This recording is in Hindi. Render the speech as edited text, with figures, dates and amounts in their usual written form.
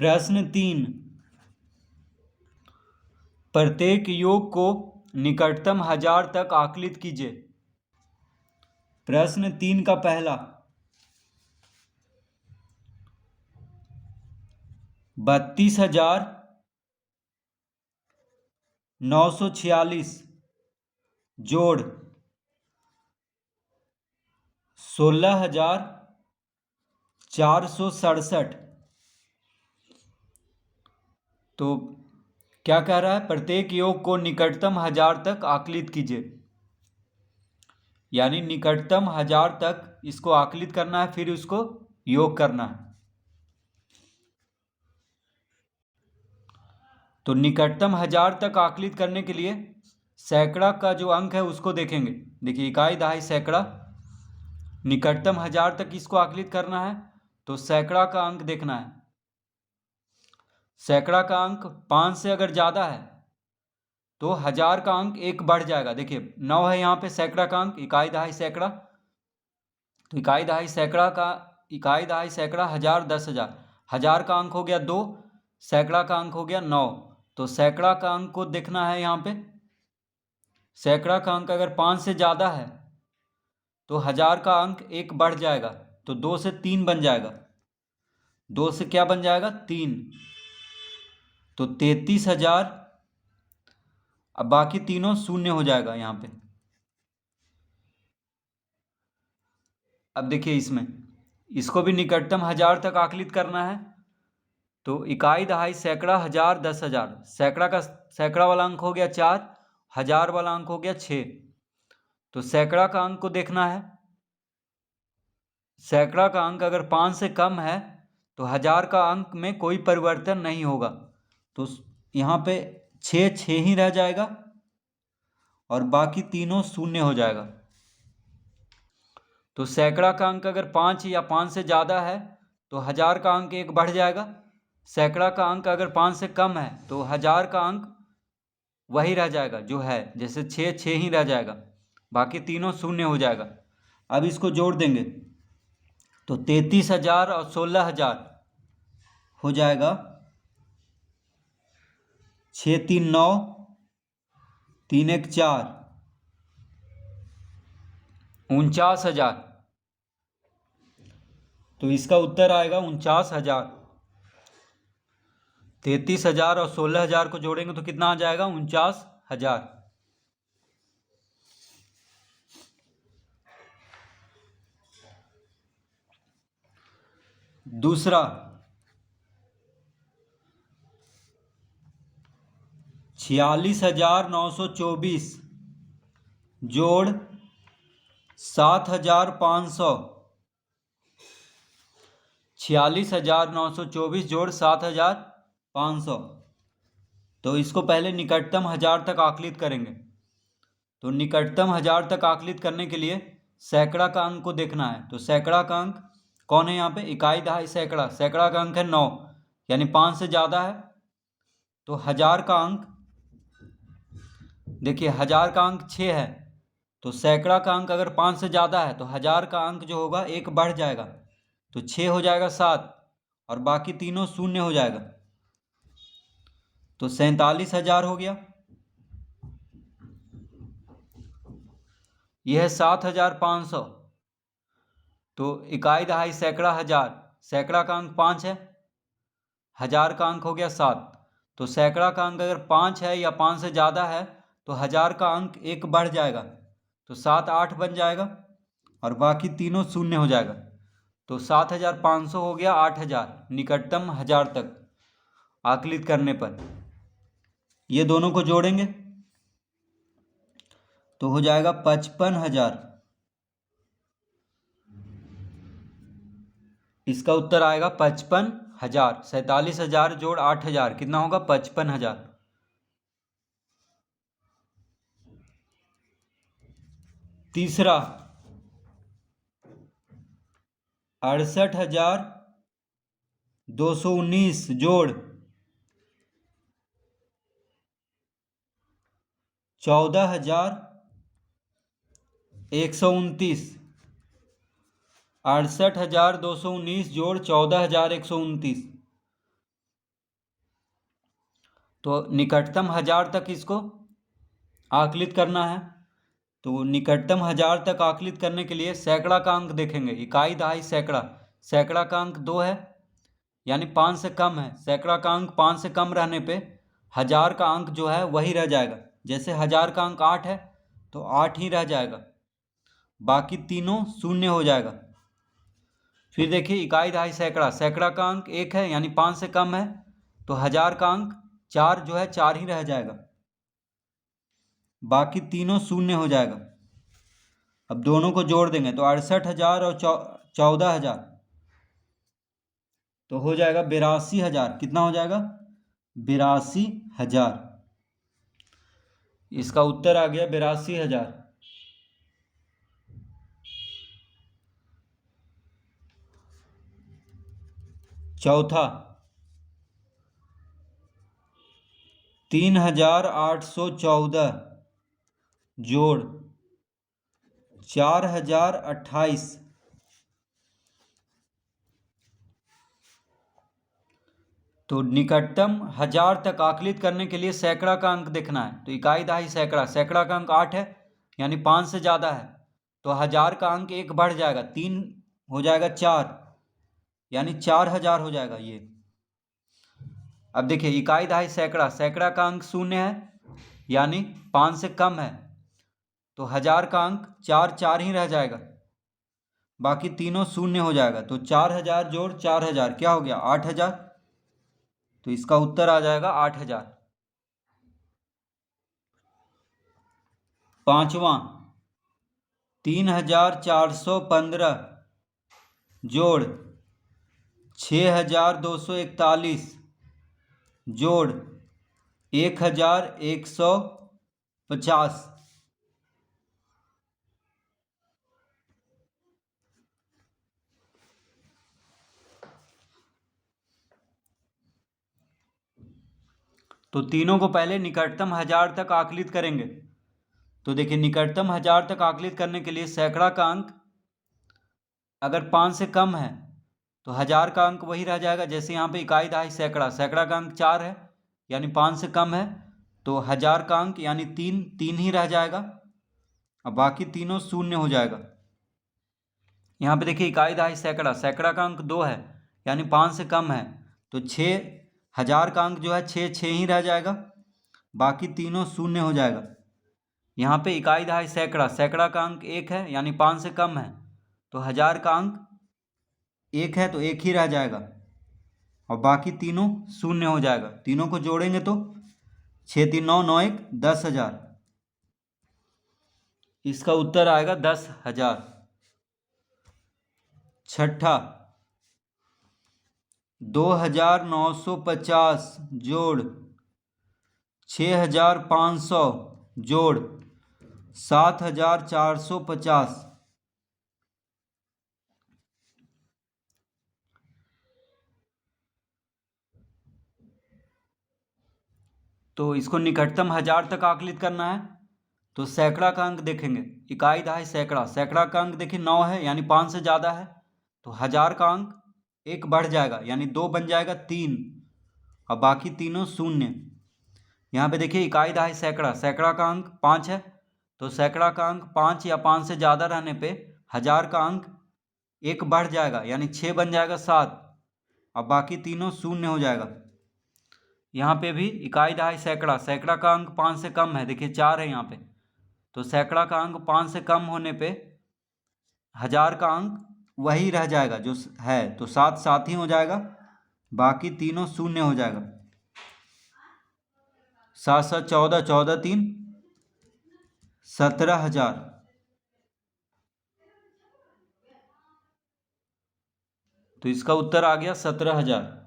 प्रश्न 3, प्रत्येक योग को निकटतम 1000 तक आकलित कीजिए। प्रश्न 3 का पहला 32,946 जोड़ 16,467। तो क्या कह रहा है, प्रत्येक योग को निकटतम 1000 तक आकलित कीजिए, यानी निकटतम 1000 तक इसको आकलित करना है, फिर उसको योग करना है। तो निकटतम 1000 तक आकलित करने के लिए सैकड़ा का जो अंक है उसको देखेंगे। देखिए, इकाई दहाई सैकड़ा, निकटतम 1000 तक इसको आकलित करना है तो सैकड़ा का अंक देखना है। सैकड़ा का अंक 5 से अगर ज़्यादा है तो 1000 का अंक एक बढ़ जाएगा। देखिए 9 है यहाँ पे सैकड़ा का अंक, इकाई दहाई सैकड़ा, तो इकाई दहाई सैकड़ा 1000, 10,000, 1000 का अंक हो गया 2, सैकड़ा का अंक हो गया 9। तो सैकड़ा का अंक को देखना है यहाँ पे। सैकड़ा का अंक अगर 5 से ज़्यादा है तो 1000 का अंक एक बढ़ जाएगा, तो 2 से 3 बन जाएगा। 2 से क्या बन जाएगा, 3, तो 33,000। अब बाकी तीनों शून्य हो जाएगा यहाँ पे। अब देखिए इसमें इसको भी निकटतम 1000 तक आकलित करना है। तो इकाई दहाई सैकड़ा, 1000, 10,000, सैकड़ा वाला अंक हो गया 4, 1000 वाला अंक हो गया 6। तो सैकड़ा का अंक को देखना है। सैकड़ा का अंक अगर 5 से कम है तो 1000 का अंक में कोई परिवर्तन नहीं होगा, तो यहाँ पे 6 ही रह जाएगा और बाकी तीनों शून्य हो जाएगा। तो सैकड़ा का अंक अगर 5 या 5 से ज़्यादा है तो 1000 का अंक एक बढ़ जाएगा। सैकड़ा का अंक अगर 5 से कम है तो 1000 का अंक वही रह जाएगा जो है, जैसे 6 ही रह जाएगा, बाकी तीनों शून्य हो जाएगा। अब इसको जोड़ देंगे तो 33,000 और 16,000 हो जाएगा 6 3 9, 3 1 4, 49,000। तो इसका उत्तर आएगा 49,000। 33,000 और 16,000 को जोड़ेंगे तो कितना आ जाएगा, 49,000। दूसरा 46,924 जोड़ 7,500। 46,924 जोड़ 7,500। तो इसको पहले निकटतम 1000 तक आकलित करेंगे। तो निकटतम 1000 तक आकलित करने के लिए सैकड़ा का अंक को देखना है। तो सैकड़ा का अंक कौन है यहाँ पे, इकाई दहाई सैकड़ा, सैकड़ा का अंक है 9, यानी 5 से ज़्यादा है। तो 1000 का अंक, देखिए 1000 का अंक 6 है, तो सैकड़ा का अंक अगर 5 से ज़्यादा है तो 1000 का अंक जो होगा एक बढ़ जाएगा, तो 6 हो जाएगा 7, और बाकी तीनों शून्य हो जाएगा, तो 47,000 हो गया। यह है 7,500। तो इकाई दहाई सैकड़ा 1000, सैकड़ा का अंक 5 है, 1000 का अंक हो गया 7। तो सैकड़ा का अंक अगर 5 है या 5 से ज़्यादा है तो 1000 का अंक एक बढ़ जाएगा, तो 7 8 बन जाएगा, और बाकी तीनों शून्य हो जाएगा। तो 7,500 हो गया 8,000 निकटतम 1000 तक आकलित करने पर। ये दोनों को जोड़ेंगे तो हो जाएगा 55,000। इसका उत्तर आएगा 55,000। 47,000 जोड़ 8,000 कितना होगा, 55,000। तीसरा 68,219 जोड़ 14,129। 68,219 जोड़ 14,129। तो निकटतम 1000 तक इसको आकलित करना है। तो निकटतम 1000 तक आकलित करने के लिए सैकड़ा का अंक देखेंगे। इकाई दहाई सैकड़ा, सैकड़ा का अंक 2 है यानी 5 से कम है। सैकड़ा का अंक 5 से कम रहने पे 1000 का अंक जो है वही रह जाएगा। जैसे 1000 का अंक 8 है तो 8 ही रह जाएगा, बाकी तीनों शून्य हो जाएगा। फिर देखिए इकाई दहाई सैकड़ा, सैकड़ा का अंक 1 है यानी 5 से कम है, तो 1000 का अंक 4 जो है 4 ही रह जाएगा, बाकी तीनों शून्य हो जाएगा। अब दोनों को जोड़ देंगे तो 68,000 और 14,000 तो हो जाएगा 82,000। कितना हो जाएगा? 82,000। इसका उत्तर आ गया 82,000। चौथा 3,814 जोड़ 4,028। तो निकटतम 1000 तक आकलित करने के लिए सैकड़ा का अंक देखना है। तो इकाई दहाई सैकड़ा, सैकड़ा का अंक 8 है यानी 5 से ज़्यादा है, तो 1000 का अंक 1 बढ़ जाएगा, 3 हो जाएगा 4 यानी 4,000 हो जाएगा ये। अब देखिए इकाई दहाई सैकड़ा, सैकड़ा का अंक 0 है यानी 5 से कम है, तो 1000 का अंक 4 4 ही रह जाएगा, बाकी तीनों शून्य हो जाएगा। तो 4,000 जोड़ 4,000 क्या हो गया? 8,000। तो इसका उत्तर आ जाएगा 8,000। पांचवा 3,415 जोड़ 6,241 जोड़ 1,150। तो तीनों को पहले निकटतम 1000 तक आकलित करेंगे। तो देखिए निकटतम 1000 तक आकलित करने के लिए सैकड़ा का अंक अगर 5 से कम है तो 1000 का अंक वही रह जाएगा। जैसे यहाँ पे इकाई दहाई सैकड़ा, सैकड़ा का अंक 4 है यानी 5 से कम है, तो 1000 का अंक यानी 3 3 ही रह जाएगा, अब बाकी तीनों शून्य हो जाएगा। यहाँ पे देखिए इकाई दहाई सैकड़ा, सैकड़ा का अंक 2 है यानी 5 से कम है, तो 6,000 का अंक जो है 6 6 ही रह जाएगा, बाकी तीनों शून्य हो जाएगा। यहाँ पे इकाई दहाई सैकड़ा, सैकड़ा का अंक 1 है यानी 5 से कम है, तो 1000 का अंक 1 है तो 1 ही रह जाएगा और बाकी तीनों शून्य हो जाएगा। तीनों को जोड़ेंगे तो 6 3 9 9 1 10,000। इसका उत्तर आएगा 10,000। छठा 2,950 जोड़ 6,500 जोड़ 7,450। तो इसको निकटतम 1000 तक आकलित करना है। तो सैकड़ा का अंक देखेंगे, इकाई दहाई सैकड़ा, सैकड़ा का अंक देखिए 9 है यानी 5 से ज़्यादा है, तो 1000 का अंक 1 बढ़ जाएगा यानी 2 बन जाएगा 3 और बाकी तीनों शून्य। यहाँ पे देखिए इकाई दहाई सैकड़ा, सैकड़ा का अंक 5 है, तो सैकड़ा का अंक 5 या 5 से ज़्यादा रहने पे 1000 का अंक 1 बढ़ जाएगा यानी 6 बन जाएगा 7 और बाकी तीनों शून्य हो जाएगा। यहाँ पे भी इकाई दहाई सैकड़ा, सैकड़ा का अंक 5 से कम है, देखिए 4 है यहाँ पे, तो सैकड़ा का अंक 5 से कम होने पे 1000 का अंक वही रह जाएगा जो है, तो 7 7 ही हो जाएगा, बाकी तीनों शून्य हो जाएगा। 7 7 14 14 3 17,000। तो इसका उत्तर आ गया 17,000।